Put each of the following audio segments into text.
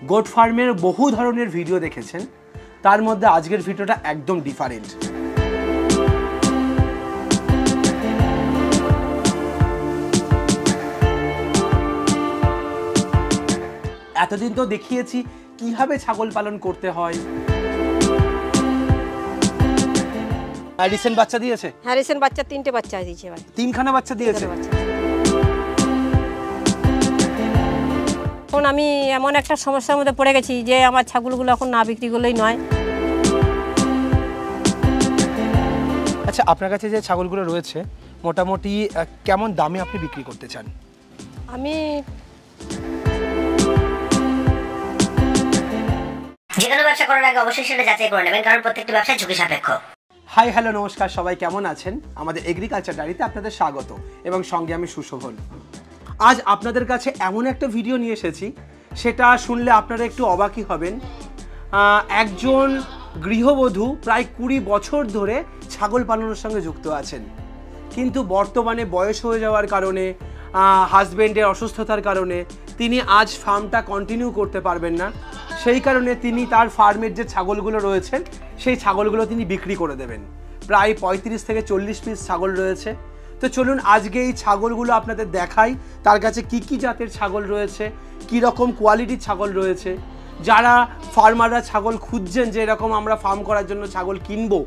Goat ফার্মের বহু ধরনের ভিডিও দেখেছেন, তার মধ্যে আজকের ভিডিওটা একদম ডিফারেন্ট। এতদিন তো দেখিয়েছি কিভাবে ছাগল পালন করতে হয়। রিসেন্ট বাচ্চা দিয়েছে? হ্যাঁ, রিসেন্ট বাচ্চা 3টে বাচ্চা দিয়েছে ভাই। 3খানা বাচ্চা দিয়েছে। এখন আমি এমন একটা সমস্যার মধ্যে পড়ে গেছি যে আমার ছাগলগুলো এখন না বিক্রি করলেই নয়। আচ্ছা, আপনার কাছে যে ছাগলগুলো রয়েছে মোটামুটি কেমন দামে আপনি বিক্রি করতে চান? আমি যে কোনো ব্যবসা করার আগে অবশ্যই সেটা যাচাই করে নেবেন, কারণ প্রত্যেকটি ব্যবসা ঝুঁকি সাপেক্ষ। হাই হ্যালো নমস্কার, সবাই কেমন আছেন? আমাদের এগ্রিকালচার ডায়েরিতে আপনাদের স্বাগত এবং সঙ্গে আমি সুশোভন। আজ আপনাদের কাছে এমন একটা ভিডিও নিয়ে এসেছি, সেটা শুনলে আপনারা একটু অবাকই হবেন। একজন গৃহবধূ প্রায় 20 বছর ধরে ছাগল পালনের সঙ্গে যুক্ত আছেন, কিন্তু বর্তমানে বয়স হয়ে যাওয়ার কারণে, হাজব্যান্ডের অসুস্থতার কারণে তিনি আজ ফার্মটা কন্টিনিউ করতে পারবেন না। সেই কারণে তিনি তার ফার্মের যে ছাগলগুলো রয়েছেন সেই ছাগলগুলো তিনি বিক্রি করে দেবেন। প্রায় 35 থেকে 40 পিস ছাগল রয়েছে। তো চলুন আজকে এই ছাগলগুলো আপনাদের দেখাই, তার কাছে কি কি জাতের ছাগল রয়েছে, কি রকম কোয়ালিটির ছাগল রয়েছে। যারা ফার্মাররা ছাগল খুঁজছেন যে এরকম আমরা ফার্ম করার জন্য ছাগল কিনবো,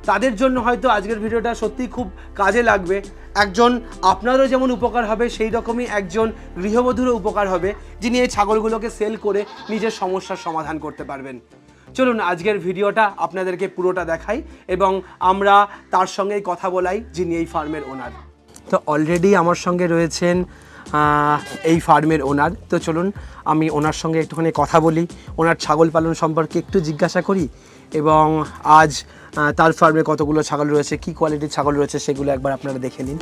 তাদের জন্য হয়তো আজকের ভিডিওটা সত্যিই খুব কাজে লাগবে। একজন আপনারও যেমন উপকার হবে, সেই রকমই একজন গৃহবধূরও উপকার হবে, যিনি এই ছাগলগুলোকে সেল করে নিজের সমস্যার সমাধান করতে পারবেন। চলুন আজকের ভিডিওটা আপনাদেরকে পুরোটা দেখাই এবং আমরা তার সঙ্গেই কথা বলাই, যিনি এই ফার্মের ওনার। তো অলরেডি আমার সঙ্গে রয়েছেন এই ফার্মের ওনার। তো চলুন আমি ওনার সঙ্গে একটুখানি কথা বলি, ওনার ছাগল পালন সম্পর্কে একটু জিজ্ঞাসা করি এবং আজ তার ফার্মে কতগুলো ছাগল রয়েছে, কি কোয়ালিটির ছাগল রয়েছে সেগুলো একবার আপনারা দেখে নিন।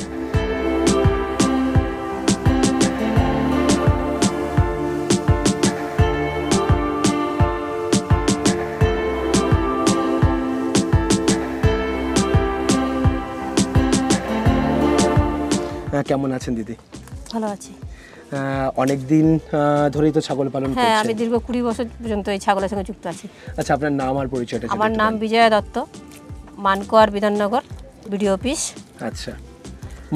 কেমন আছেন দিদি? ভালো আছি। অনেক দিন ধরেই তো ছাগল পালন করছেন? হ্যাঁ, আমি দীর্ঘ 20 বছর পর্যন্ত এই ছাগলের সঙ্গে যুক্ত আছি। আচ্ছা, আপনার নাম আর পরিচয়টা? আমার নাম বিজয়া দত্ত, মানকর বিধাননগর বিডিও অফিস। আচ্ছা,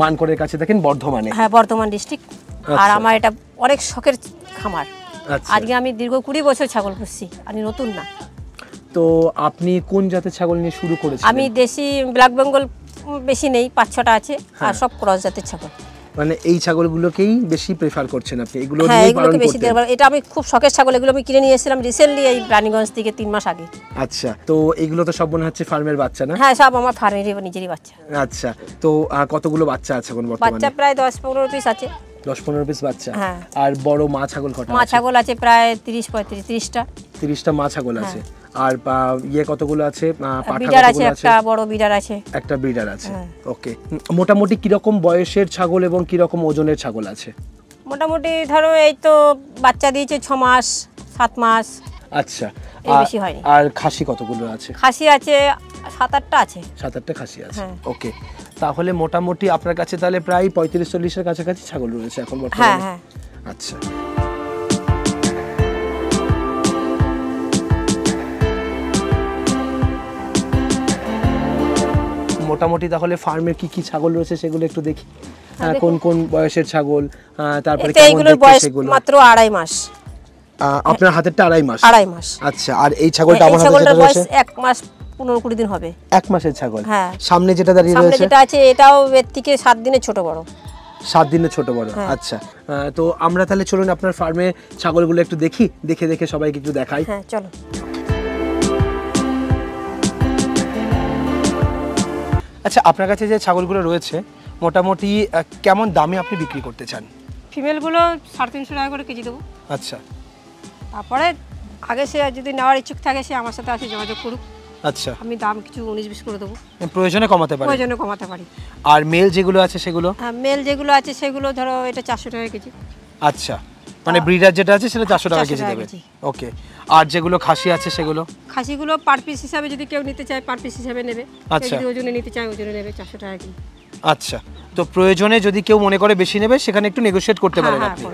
মানকরের কাছে দেখেন, বর্ধমানে? হ্যাঁ, বর্ধমান ডিস্ট্রিক্ট। আর আমার এটা অনেক শখের খামার। আজকে আমি দীর্ঘ 20 বছর ছাগল পুষছি, আমি নতুন না। তো আপনি কোন জাতের ছাগল নিয়ে শুরু করেছেন? আমি দেশি ব্ল্যাক বেঙ্গল বেশি নেই, 5-6টা আছে, আর সব ক্রস জাতের ছাগল। মানে এই ছাগলগুলোকেই বেশি প্রেফার করছেন আপনি? এগুলো হ্যাঁ, এগুলোকে বেশি দেবার। এটা আমি খুব শখের ছাগল, এগুলো আমি কিনে নিয়ে এসেছিলাম রিসেন্টলি এই রানীগঞ্জ থেকে 3 মাস আগে। আচ্ছা, তো এগুলো তো সব মনে হচ্ছে ফার্মের বাচ্চা না? হ্যাঁ, সব আমার ফার্মেরই নিজেরই বাচ্চা। আচ্ছা, তো কতগুলো বাচ্চা আছে এখন বর্তমানে? বাচ্চা প্রায় 10-15 পিস আছে। 10-15 পিস বাচ্চা? হ্যাঁ। আর বড় মা ছাগল কটা? মা ছাগল আছে প্রায় 30-35-30টা। 30টা মা ছাগল আছে। আর ইয়ে কতগুলো আছে? বিডার আছে, একটা বড় বিডার আছে। একটা বিডার আছে। ওকে, মোটামুটি কি রকম বয়সের ছাগল এবং কি রকম ওজনের ছাগল আছে? মোটামুটি ধরো এই তো বাচ্চা দিয়েছে 6 মাস 7 মাস। আচ্ছা, এই বেশি হয়নি। আর খাসি কতগুলো আছে? খাসি আছে 7-8টা আছে। 7-8টা খাসি আছে। ওকে, তাহলে মোটামুটি আপনার কাছে তাহলে প্রায় 35-40 এর কাছাকাছি ছাগল রয়েছে এখন বর্তমানে? হ্যাঁ হ্যাঁ। আচ্ছা, মোটামুটি তাহলে ফার্মে কি কি ছাগল রয়েছে সেগুলো একটু দেখি। কোন কোন বয়সের ছাগল, তারপরে কেমন দেখতে সেগুলো? মাত্র 2.5 মাস। আপনার হাতেরটা 2.5 মাস? 2.5 মাস। আচ্ছা, আর এই ছাগলটা আমার হাতে যেটা রয়েছে? 1 মাস 15-20 দিন হবে। 1 মাসের ছাগল? হ্যাঁ। সামনে যেটা দাঁড়িয়ে রয়েছে? সামনে যেটা আছে এটাও এর থেকে 7 দিনের ছোট বড়। 7 দিনের ছোট বড়? আচ্ছা, তো আমরা তাহলে চলুন আপনার ফার্মে ছাগলগুলো একটু দেখি, দেখে সবাইকে একটু দেখাই। হ্যাঁ, চলো। আচ্ছা, আপনার কাছে যে ছাগলগুলো রয়েছে মোটামুটি কেমন দামে আপনি বিক্রি করতে চান? ফিমেলগুলো 350 টাকা করে কেজি দেবো। আচ্ছা, তারপরে আগে সে যদি নেওয়ার ইচ্ছুক থাকে সে আমার সাথে আসে যোগাযোগ করুক। আচ্ছা, আমি দাম কিছু 19-20 করে দেবো, প্রয়োজনে কমাতে পারি? প্রয়োজনে কমাতে পারি। আর মেল যেগুলো আছে সেগুলো? হ্যাঁ, মেল যেগুলো আছে সেগুলো ধরো এটা 400 টাকা কেজি। আচ্ছা, মানে ব্রিডার যেটা আছে সেটা 400 টাকা কেজি দেবে। ওকে, আর যেগুলো খাসি আছে সেগুলো? খাসিগুলো পার পিস হিসাবে যদি কেউ নিতে চায় পার পিস হিসাবে নেবে। আচ্ছা, যদি ওজনে নিতে চায় ওজনে নেবে 400 টাকা কেজি। আচ্ছা, তো প্রয়োজনে যদি কেউ মনে করে বেশি নেবে সেখানে একটু নেগোশিয়েট করতে পারেন আপনি।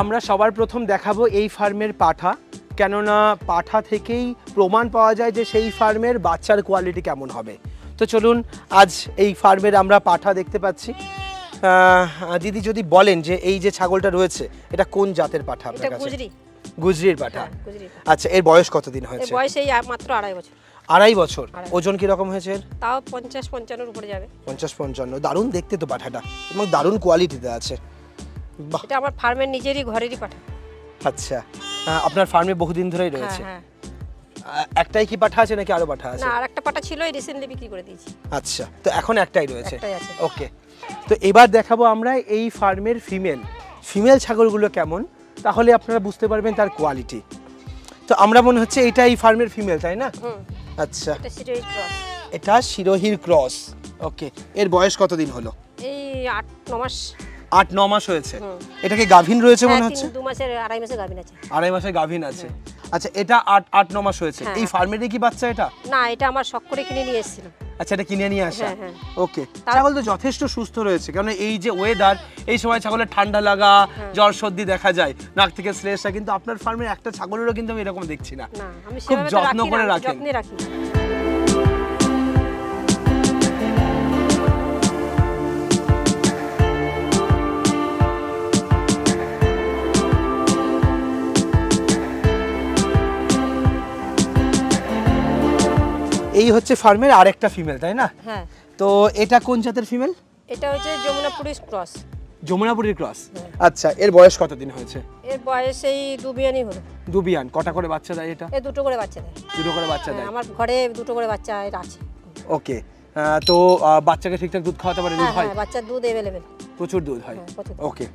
আমরা সবার প্রথম দেখাবো এই ফার্মের পাঠা, কেননা পাঠা থেকেই প্রমাণ পাওয়া যায় যে সেই ফার্মের বাচ্চার কোয়ালিটি কেমন হবে। তো চলুন আজ এই ফার্মের আমরা পাঠা দেখতে পাচ্ছি। দিদি যদি বলেন যে এই যে ছাগলটা রয়েছে এটা কোন জাতের পাঠা আপনার কাছে? গুজরির পাঠা। আচ্ছা, এর বয়স কতদিন হয়েছে? বয়স এই মাত্র 2.5 বছর। 2.5 বছর। ওজন কি রকম হয়েছে? তাও 50-55 উপরে যাবে। 50-55। দারুণ দেখতে তো পাঠাটা এবং দারুণ কোয়ালিটিতে আছে। বাহ, এটা আমার ফার্মের নিজেরই ঘরেরই পাঠা। আচ্ছা, আপনার ফার্মে বহুদিন ধরেই রয়েছে? হ্যাঁ। একটাই কি পাঠা আছে নাকি আরো পাঠা আছে? না, আরেকটা পাঠা ছিল, এই রিসেন্টলি বিক্রি করে দিয়েছি। আচ্ছা, তো এখন একটাই রয়েছে। একটাই আছে। ওকে, তো এবার দেখাবো আমরা এই ফার্মের ফিমেল ছাগলগুলো কেমন, তাহলে আপনারা বুঝতে পারবেন তার কোয়ালিটি। তো আমরা মনে হচ্ছে এটা এই ফার্মের ফিমেল, তাই না? আচ্ছা, এটা শিরোহির ক্রস। ওকে, এর বয়স কতদিন হলো? এই 8-9 মাস। 8-9 মাস হয়েছে। এটা কি গাভীন রয়েছে মনে হচ্ছে? 2 মাসের 2.5 মাসের গাভীন আছে। 2.5 মাসের গাভীন আছে। আচ্ছা, এটা 8-9 মাস হয়েছে। এই ফার্মেরই কি বাচ্চা এটা? না, এটা আমার শখ করে কিনে নিয়ে এসেছিলাম। আচ্ছা, এটা কিনে নিয়ে আসা। ওকে, ছাগল তো যথেষ্ট সুস্থ রয়েছে, কারণ এই যে ওয়েদার, এই সময় ছাগলের ঠান্ডা লাগা, জ্বর সর্দি দেখা যায়, নাক থেকে শ্লেষা, কিন্তু আপনার ফার্মের একটা ছাগলেরও কিন্তু আমি এরকম দেখছি না। খুব যত্ন করে রাখেন। এই হচ্ছে ফার্মের আরেকটা ফিমেল, তাই না? হ্যাঁ। তো এটা কোন জাতের ফিমেল? এটা হচ্ছে যমুনাপুরি ক্রস। যমুনাপুরি ক্রস। আচ্ছা, এর বয়স কতদিন হয়েছে? এর বয়স এই 2 বিয়ানই হলো। 2 বিয়ান। কটা করে বাচ্চা দেয় এটা? এই 2টো করে বাচ্চা দেয়। 2টো করে বাচ্চা দেয়। আমার ঘরে 2টো করে বাচ্চা আছে। ওকে, তো বাচ্চাকে ঠিকঠাক দুধ খাওয়াতে পারে? দুধ হয়? হ্যাঁ, বাচ্চার দুধ अवेलेबल। প্রচুর দুধ হয়। ওকে,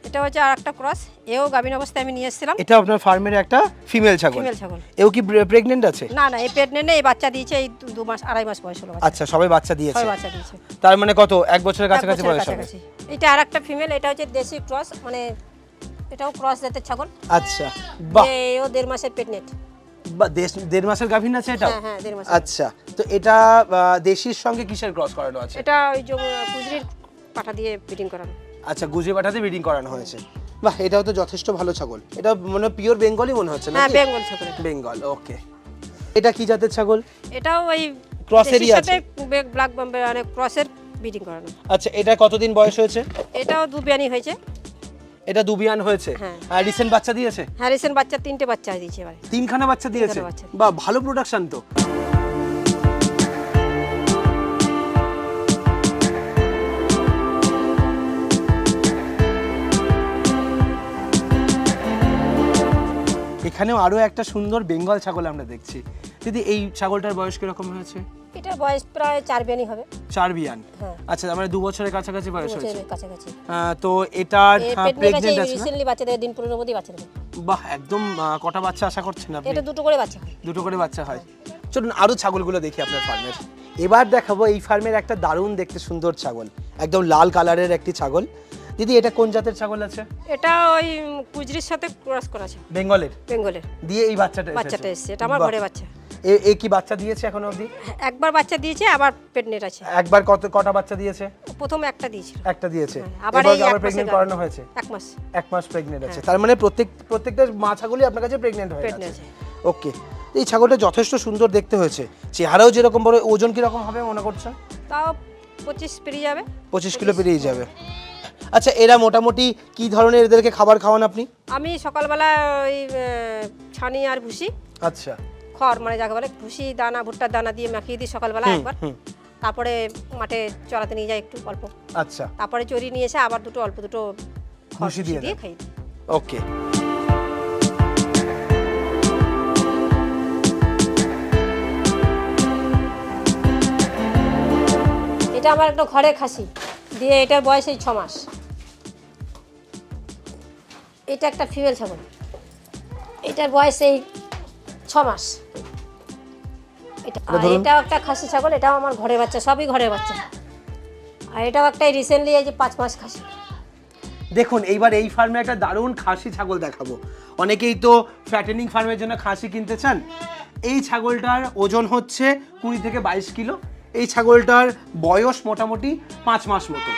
এটা হচ্ছে আরেকটা ক্রস। এও গাভীন অবস্থায় আমি নিয়ে এসেছিলাম। এটা আপনার ফার্মের একটা ফিমেল ছাগল? ফিমেল ছাগল। এও কি প্রেগন্যান্ট আছে? না, এই প্রেগন্যান্ট নেই, এই বাচ্চা দিয়েছে এই 2 মাস 2.5 মাস বয়স হলো। আচ্ছা, সবাই বাচ্চা দিয়েছে? সবাই বাচ্চা দিয়েছে। তার মানে কত, 1 বছরের কাছাকাছি বয়স হবে? এটা আরেকটা ফিমেল, এটা হচ্ছে দেশি ক্রস, মানে এটাও ক্রস জাতের ছাগল। আচ্ছা, বাহ। এও 1.5 মাসের প্রেগন্যান্ট। বা 1.5 মাসের গাভীন আছে এটা? হ্যাঁ, 1.5 মাস। আচ্ছা, তো এটা দেশির সঙ্গে কিসের ক্রস করানো আছে? এটা ওই যে গুজরির পাঠা দিয়ে ব্রিডিং করানো। আচ্ছা, গুজরি পাঠাতে ব্রিডিং করানো হয়েছে। বাহ, এটাও তো যথেষ্ট ভালো ছাগল। এটা মানে পিওর বেঙ্গলি মনে হচ্ছে না? হ্যাঁ, বেঙ্গল ছাগল। বেঙ্গল। ওকে, এটা কি জাতের ছাগল? এটাও ওই ক্রসেরই আছে? ব্ল্যাক বোম্বে মানে ক্রসের ব্রিডিং করানো। আচ্ছা, এটা কতদিন বয়স হয়েছে? এটাও 2 বিয়ানই হয়েছে। এটা 2 বিয়ান হয়েছে। আর রিসেন্ট বাচ্চা দিয়েছে? হ্যাঁ, রিসেন্ট বাচ্চা 3টে বাচ্চা দিয়েছে এবারে। 3খানা বাচ্চা দিয়েছে? বাহ, ভালো প্রোডাকশন তো। এখানেও আরো একটা সুন্দর বেঙ্গল ছাগল আমরা দেখছি। দিদি, এই ছাগলটার বয়স কিরকম হয়েছে? এটা বয়স প্রায় 4 বিয়ানই হবে। 4 বিয়ান। হ্যাঁ। আচ্ছা, তার মানে 2 বছরের কাছাকাছি বয়স হয়েছে। কাছাকাছি। তো এটা প্রেগন্যান্ট আছে? রিসেন্টলি বাচ্চা দেয়, দিন 15 মধ্যেই বাচ্চা দেয়। বাহ, একদম। কটা বাচ্চা আশা করছেন আপনি? এটা 2টো করে বাচ্চা হয়। 2টো করে বাচ্চা হয়। চলুন আরো ছাগলগুলো দেখি আপনার ফার্মের। এবার দেখাবো এই ফার্মের একটা দারুণ দেখতে সুন্দর ছাগল, একদম লাল কালারের একটি ছাগল। দিদি, এটা কোন জাতের ছাগল আছে? এটা ওই গুজরির সাথে ক্রস করা আছে। বেঙ্গলের? বেঙ্গলের দিয়ে এই বাচ্চাটা এসেছে। এটা আমার ঘরে বাচ্চা। এ কি বাচ্চা দিয়েছে এখনো অবধি? একবার বাচ্চা দিয়েছে, আবার প্রেগন্যান্ট আছে। একবার কটা বাচ্চা দিয়েছে? প্রথম একটা দিয়েছিল। একটা দিয়েছে। আবার প্রেগন্যান্ট করানো হয়েছে? 1 মাস। 1 মাস প্রেগন্যান্ট আছে। তার মানে প্রত্যেকটা মা ছাগলই আপনার কাছে প্রেগন্যান্ট হয়ে আছে। ওকে, এই ছাগলটা যথেষ্ট সুন্দর দেখতে হয়েছে, চেহারাও যেরকম বড়। ওজন কি রকম হবে মনে করছেন? তাও 25 পেরিয়ে যাবে। 25 কিলো পেরিয়ে যাবে। আচ্ছা, এরা মোটামুটি কি ধরনের এদেরকে খাবার খাওয়ান আপনি? আমি সকালবেলা ওই ছানি আর ভুসি। আচ্ছা, খড় মানে যাকে বলে ভুসি দানা, ভুট্টার দানা দিয়ে মাখিয়ে দিই সকালবেলা একবার। তারপরে মাঠে চড়াতে নিয়ে যাই একটু অল্প। আচ্ছা, তারপরে চড়ি নিয়ে এসে আবার অল্প দুটো ভুসি দিয়ে খাই। ওকে, এটা আমার একটা ঘরে খাসি দিয়ে, এটার বয়স এই 6 মাস। এটা একটা ফিমেল ছাগল, এটার বয়স এই 6 মাস। এটাও একটা খাসি ছাগল, এটাও আমার ঘরে বাচ্চা, সবই ঘরে বাচ্চা। আর এটাও একটা রিসেন্টলি এই যে 5 মাস খাসি। দেখুন, এইবার এই ফার্মে একটা দারুণ খাসি ছাগল দেখাবো। অনেকেই তো ফ্যাটেনিং ফার্মের জন্য খাসি কিনতে চান। এই ছাগলটার ওজন হচ্ছে 20 থেকে 22 কিলো। এই ছাগলটার বয়স মোটামুটি 5 মাস মতো।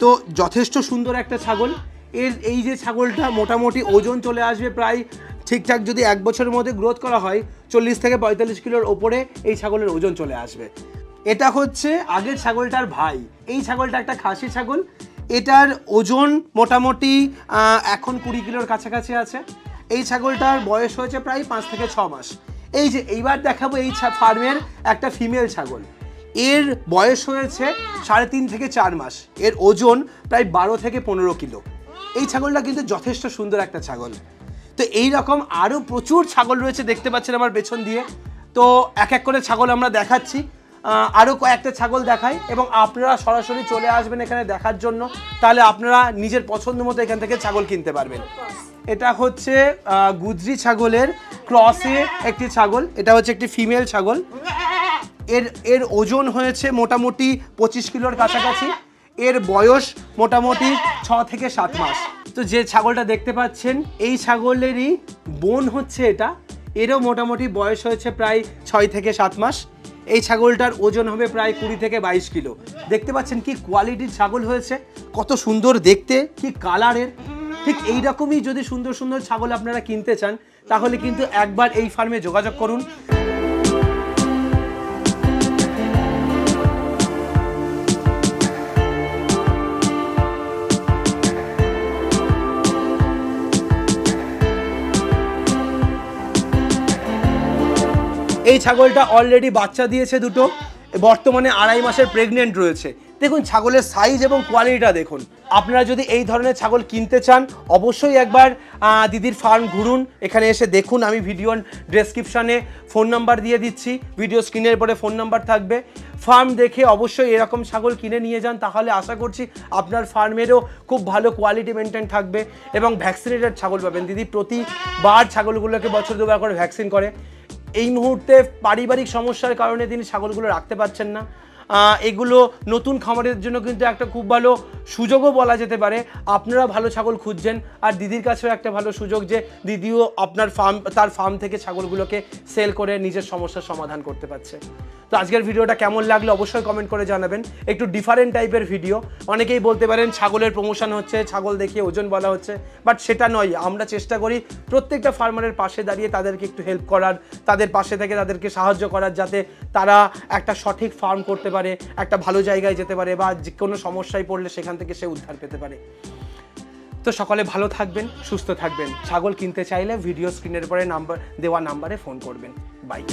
তো যথেষ্ট সুন্দর একটা ছাগল। এই যে ছাগলটা মোটামুটি ওজন চলে আসবে প্রায় ঠিকঠাক যদি 1 বছরের মধ্যে গ্রোথ করা হয় 40 থেকে 45 কিলোর ওপরে এই ছাগলের ওজন চলে আসবে। এটা হচ্ছে আগের ছাগলটার ভাই। এই ছাগলটা একটা খাসি ছাগল, এটার ওজন মোটামুটি এখন 20 কিলোর কাছাকাছি আছে। এই ছাগলটার বয়স হয়েছে প্রায় 5 থেকে 6 মাস। এই যে এইবার দেখাবো এই ফার্মের একটা ফিমেল ছাগল, এর বয়স হয়েছে 3.5 থেকে 4 মাস, এর ওজন প্রায় 12 থেকে 15 কিলো। এই ছাগলটা কিন্তু যথেষ্ট সুন্দর একটা ছাগল। তো এই রকম আরও প্রচুর ছাগল রয়েছে, দেখতে পাচ্ছেন আমার পেছন দিয়ে। তো এক এক করে ছাগল আমরা দেখাচ্ছি, আরও কয়েকটা ছাগল দেখাই এবং আপনারা সরাসরি চলে আসবেন এখানে দেখার জন্য, তাহলে আপনারা নিজের পছন্দ মতো এখান থেকে ছাগল কিনতে পারবেন। এটা হচ্ছে গুজরি ছাগলের ক্রসে একটি ছাগল, এটা হচ্ছে একটি ফিমেল ছাগল। এর ওজন হয়েছে মোটামুটি 25 কিলোর কাছাকাছি, এর বয়স মোটামুটি 6 থেকে 7 মাস। তো যে ছাগলটা দেখতে পাচ্ছেন এই ছাগলেরই বোন হচ্ছে এটা, এরও মোটামুটি বয়স হয়েছে প্রায় 6 থেকে 7 মাস। এই ছাগলটার ওজন হবে প্রায় 20 থেকে 22 কিলো। দেখতে পাচ্ছেন কি কোয়ালিটির ছাগল হয়েছে, কত সুন্দর দেখতে, কি কালারের। ঠিক এই রকমই যদি সুন্দর সুন্দর ছাগল আপনারা কিনতে চান তাহলে কিন্তু একবার এই ফার্মে যোগাযোগ করুন। এই ছাগলটা অলরেডি বাচ্চা দিয়েছে দুটো, বর্তমানে 2.5 মাসের প্রেগনেন্ট রয়েছে। দেখুন ছাগলের সাইজ এবং কোয়ালিটিটা দেখুন। আপনারা যদি এই ধরনের ছাগল কিনতে চান অবশ্যই একবার দিদির ফার্ম ঘুরুন, এখানে এসে দেখুন। আমি ভিডিওর ডেসক্রিপশানে ফোন নাম্বার দিয়ে দিচ্ছি, ভিডিও স্ক্রিনের পরে ফোন নাম্বার থাকবে। ফার্ম দেখে অবশ্যই এরকম ছাগল কিনে নিয়ে যান, তাহলে আশা করছি আপনার ফার্মেরও খুব ভালো কোয়ালিটি মেনটেন থাকবে এবং ভ্যাকসিনেটেড ছাগল পাবেন। দিদি প্রতিবার ছাগলগুলোকে বছর 2বার করে ভ্যাকসিন করে। এই মুহূর্তে পারিবারিক সমস্যার কারণে তিনি ছাগলগুলো রাখতে পারছেন না। এগুলো নতুন খামারের জন্য কিন্তু একটা খুব ভালো সুযোগও বলা যেতে পারে। আপনারা ভালো ছাগল খুঁজছেন আর দিদির কাছেও একটা ভালো সুযোগ যে দিদিও তার ফার্ম থেকে ছাগলগুলোকে সেল করে নিজের সমস্যার সমাধান করতে পারছে। তো আজকের ভিডিওটা কেমন লাগলো অবশ্যই কমেন্ট করে জানাবেন। একটু ডিফারেন্ট টাইপের ভিডিও। অনেকেই বলতে পারেন ছাগলের প্রমোশন হচ্ছে, ছাগল দেখিয়ে ওজন বলা হচ্ছে, বাট সেটা নয়। আমরা চেষ্টা করি প্রত্যেকটা ফার্মারের পাশে দাঁড়িয়ে তাদেরকে একটু হেল্প করার, তাদের পাশে থেকে তাদেরকে সাহায্য করার, যাতে তারা একটা সঠিক ফার্ম করতে পারে, একটা ভালো জায়গায় যেতে পারে বা যে কোনো সমস্যায় পড়লে সেখান থেকে সে উদ্ধার পেতে পারে। তো সকলে ভালো থাকবেন, সুস্থ থাকবেন। ছাগল কিনতে চাইলে ভিডিও স্ক্রিনের পরে দেওয়া নাম্বারে ফোন করবেন। বাই।